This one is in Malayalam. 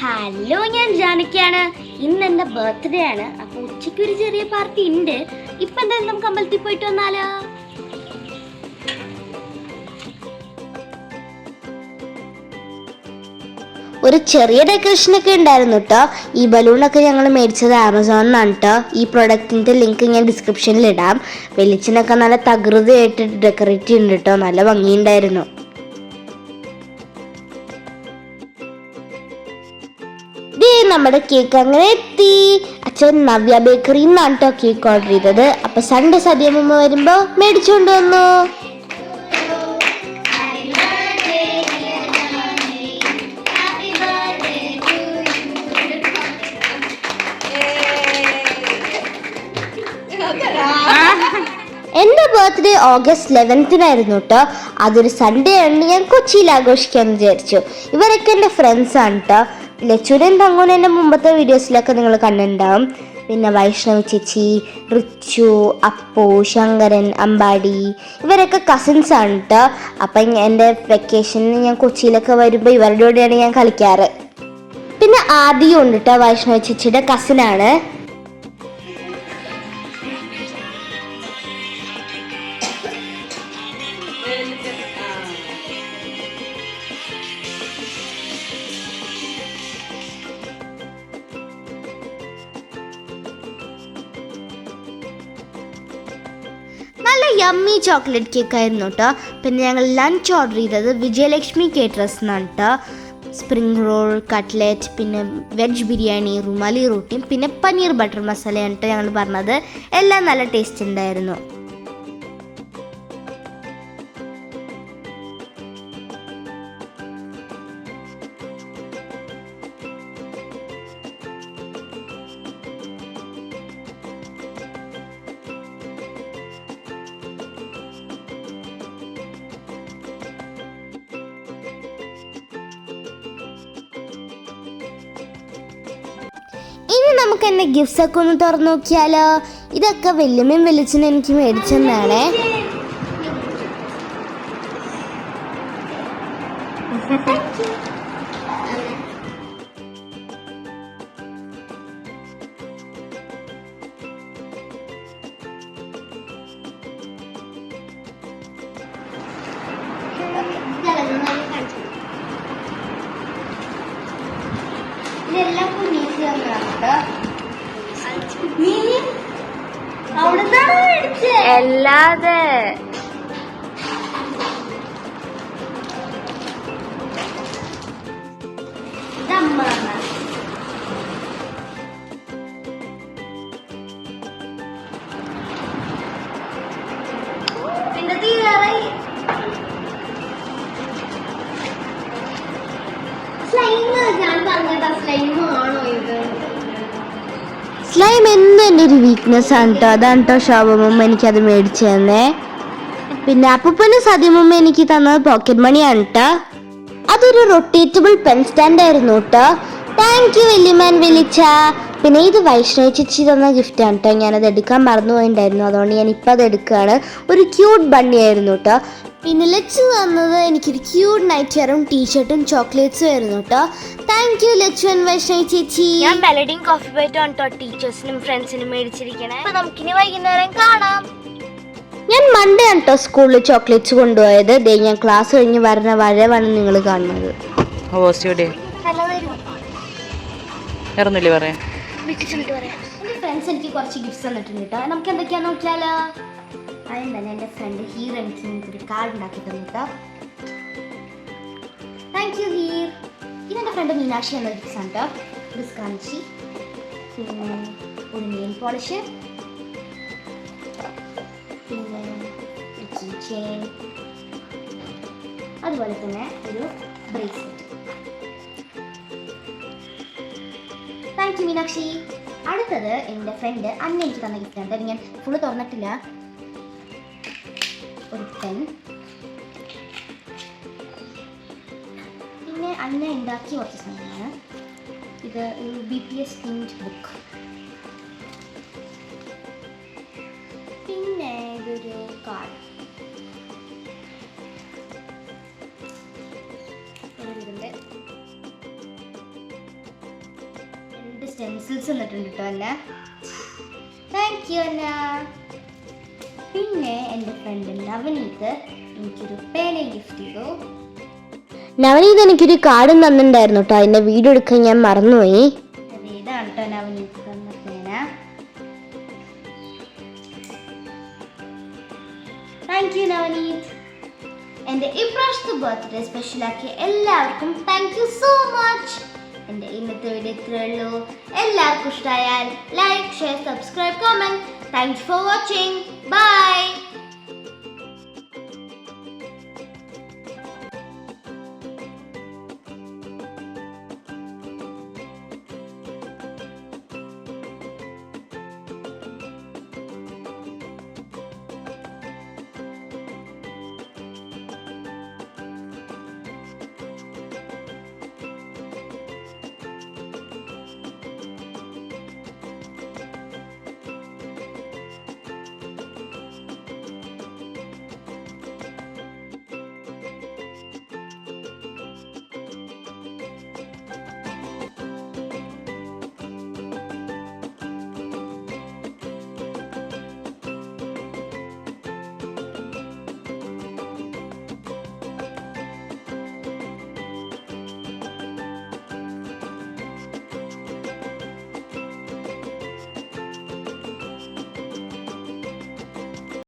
ഹലോ, ഞാൻ ജാനകിയാണ്. ഇന്ന് എൻ്റെ ബർത്ത്ഡേ ആണ്. അപ്പോൾ ഉച്ചയ്ക്ക് ഒരു ചെറിയ പാർട്ടി ഉണ്ട്. ഇപ്പം എന്തായാലും നമുക്ക് അമ്പലത്തിൽ പോയിട്ട് വന്നാലോ? ഒരു ചെറിയ ഡെക്കറേഷനൊക്കെ ഉണ്ടായിരുന്നു കേട്ടോ. ഈ ബലൂണൊക്കെ ഞങ്ങൾ മേടിച്ചത് ആമസോണിൽ നിന്നാണ് കേട്ടോ. ഈ പ്രൊഡക്റ്റിൻ്റെ ലിങ്ക് ഞാൻ ഡിസ്ക്രിപ്ഷനിൽ ഇടാം. വെളിച്ചനൊക്കെ നല്ല തകൃതിയായിട്ട് ഡെക്കറേറ്റ് ചെയ്യുന്നുണ്ട് കേട്ടോ. നല്ല ഭംഗിയുണ്ടായിരുന്നു. നമ്മുടെ കേക്ക് അങ്ങനെ എത്തി. അച്ഛൻ നവ്യ ബേക്കറിയിൽ നിന്നാണ് കേട്ടോ കേക്ക് ഓർഡർ ചെയ്തത്. അപ്പൊ സൺഡേ സദ്യമ്മ വരുമ്പോ മേടിച്ചുകൊണ്ട് വന്നു. എൻ്റെ ബർത്ത്ഡേ ഓഗസ്റ്റ് 11 കേട്ടോ. അതൊരു സൺഡേ ആണ്. ഞാൻ കൊച്ചിയിൽ ആഘോഷിക്കാമെന്ന് വിചാരിച്ചു. ഇവരൊക്കെ എൻ്റെ ഫ്രണ്ട്സ് ആണ് കേട്ടോ. ലച്ചുരൻ തങ്ങോൻ എൻ്റെ മുമ്പത്തെ വീഡിയോസിലൊക്കെ നിങ്ങൾ കണ്ടിട്ടുണ്ടാവും. പിന്നെ വൈഷ്ണവി ചേച്ചി, റിച്ചു, അപ്പു, ശങ്കരൻ, അമ്പാടി ഇവരൊക്കെ കസിൻസ് ആണ് കേട്ടോ. അപ്പം എൻ്റെ വെക്കേഷനിൽ ഞാൻ കൊച്ചിയിലൊക്കെ വരുമ്പോൾ ഇവരുടെ കൂടെയാണ് ഞാൻ കളിക്കാറ്. പിന്നെ ആദ്യം ഉണ്ട് കേട്ടോ, വൈഷ്ണവി ചേച്ചിയുടെ കസിനാണ്. നല്ല യമ്മി ചോക്ലേറ്റ് കേക്ക് ആയിരുന്നു കേട്ടോ. പിന്നെ ഞങ്ങൾ ലഞ്ച് ഓർഡർ ചെയ്തത് വിജയലക്ഷ്മി കേറ്ററേഴ്സ് എന്നാണ് കേട്ടോ. സ്പ്രിംഗ് റോൾ, കട്ട്ലറ്റ്, പിന്നെ വെജ് ബിരിയാണി, റുമാലി റൊട്ടിയും പിന്നെ പനീർ ബട്ടർ മസാലയാണ് കേട്ടോ ഞങ്ങൾ പറഞ്ഞത്. എല്ലാം നല്ല ടേസ്റ്റ് ഉണ്ടായിരുന്നു. ഇനി നമുക്ക് എൻ്റെ ഗിഫ്റ്റ്സ് ഒക്കെ ഒന്ന് തുറന്നു നോക്കിയാലോ. ഇതൊക്കെ വല്യമ്മയും വെളിച്ചനും എനിക്ക് മേടിച്ചെന്നാണേ. ഇതെല്ലാം അല്ലാതെ പിന്നെ തീരാറായി. സ്ലൈം എന്നും എൻ്റെ ഒരു വീക്ക്നെസ് ആണ് കേട്ടോ. അതാണ് കേട്ടോ ശോഭമ്മ എനിക്കത് മേടിച്ചു തന്നേ. പിന്നെ അപ്പൂപ്പന് സദ്യമ്മ എനിക്ക് തന്നത് പോക്കറ്റ് മണിയാണ് കേട്ടോ. അതൊരു റൊട്ടേറ്റബിൾ പെൻ സ്റ്റാൻഡ് ആയിരുന്നു കേട്ടോ. താങ്ക് യു വല്യമാൻ വിളിച്ച. പിന്നെ ഇത് വൈഷ്ണവി ചേച്ചി തന്ന ഗിഫ്റ്റാണ് കേട്ടോ. ഞാനത് എടുക്കാൻ മറന്നുപോയിട്ടുണ്ടായിരുന്നു. അതുകൊണ്ട് ഞാൻ ഇപ്പം അത് എടുക്കുകയാണ്. ഒരു ക്യൂട്ട് ബണ്ണി ആയിരുന്നു കേട്ടോ. പിന്നെ ലച്ചു തന്നത് എനിക്കൊരു ക്യൂട്ട് നൈറ്റ് വെയറും ടീഷർട്ടും ചോക്ലേറ്റ്സും ആയിരുന്നു കേട്ടോ. Thank you Lachu and Vaishnavi ചേച്ചി. ഞാൻ മെലഡിയും കോഫി ബൈറ്റും ആണ് കേട്ടോ ടീച്ചേഴ്സിനും ഫ്രണ്ട്സിനും മേടിച്ചിരിക്കണേ. അപ്പൊ നമുക്കിനി വൈകുന്നേരം കാണാം. ഞാൻ മൺഡേ ആണ് കേട്ടോ സ്കൂളിൽ ചോക്ലേറ്റ്സ് കൊണ്ടുപോയത്. ഞാൻ ക്ലാസ് കഴിഞ്ഞ് വരുന്ന വരവാണ് നിങ്ങൾ കാണുന്നത്. എൻ്റെ ഫ്രണ്ട്സ് എനിക്ക് കുറച്ച് ഗിഫ്റ്റ്സ് തന്നിട്ടുണ്ട് കേട്ടോ. നമുക്ക് എന്തൊക്കെയാന്ന് നോക്കിയാലോ. ആദ്യം തന്നെ എൻ്റെ ഫ്രണ്ട് ഹീർ എനിക്ക് ഒരു കാർഡ് ഉണ്ടാക്കി തന്നു കേട്ടോ. Thank you here. ഇതെൻ്റെ ഫ്രണ്ട് മീനാക്ഷി എന്ന ഗിഫ്റ്റ്സ് ആണ് കേട്ടോ. ഡിസ്കാഞ്ചി, പിന്നെ ഒരു നെയിൽ പോളിഷ്, പിന്നെ ഒരു കീ ചെയിൻ, അതുപോലെ തന്നെ ഒരു ബ്രേസ്ലെറ്റ്. Thank you Meenakshi. അടുത്തത് എൻ്റെ ഫ്രണ്ട് അന്ന എനിക്ക് തന്ന ഗിഫ്റ്റാണ്. ഞാൻ ഫുള്ള് തുറന്നിട്ടില്ല. ഒരു പെൻ, പിന്നെ അന്ന ഉണ്ടാക്കിയ കുറച്ച് സാധനമാണ്. ഇത് ഒരു BPS themed ബുക്ക്, പിന്നെ ഇതൊരു കാർഡ്, ഇതിൻ്റെ സ്റ്റെൻസിൽസ് തന്നിട്ടുണ്ട് കേട്ടോ അന്ന. താങ്ക് യു അന്ന. പിന്നെ എൻ്റെ ഫ്രണ്ട് നവനീത് എനിക്കൊരു പേനയും ഗിഫ്റ്റ് ചെയ്തു. നവനീത് എനിക്കൊരു കാർഡും തന്നിട്ടുണ്ടായിരുന്നു കേട്ടോ. അതിൻ്റെ വീഡിയോ എടുക്കാൻ ഞാൻ മറന്നുപോയി. ഇതാണ് കേട്ടോ നവനീത് തന്ന പേന. Thank you Navaneeth. എൻ്റെ ഇപ്രാവശ്യത്തെ ബർത്ത്ഡേ സ്പെഷ്യലാക്കിയ എല്ലാവർക്കും താങ്ക് യു സോ മച്ച്. എൻ്റെ ഇന്നത്തെ വീഡിയോ ഇത്രയേ ഉള്ളൂ. എല്ലാവർക്കും ഇഷ്ടമായാൽ like, share, subscribe, comment. Thanks for watching. By.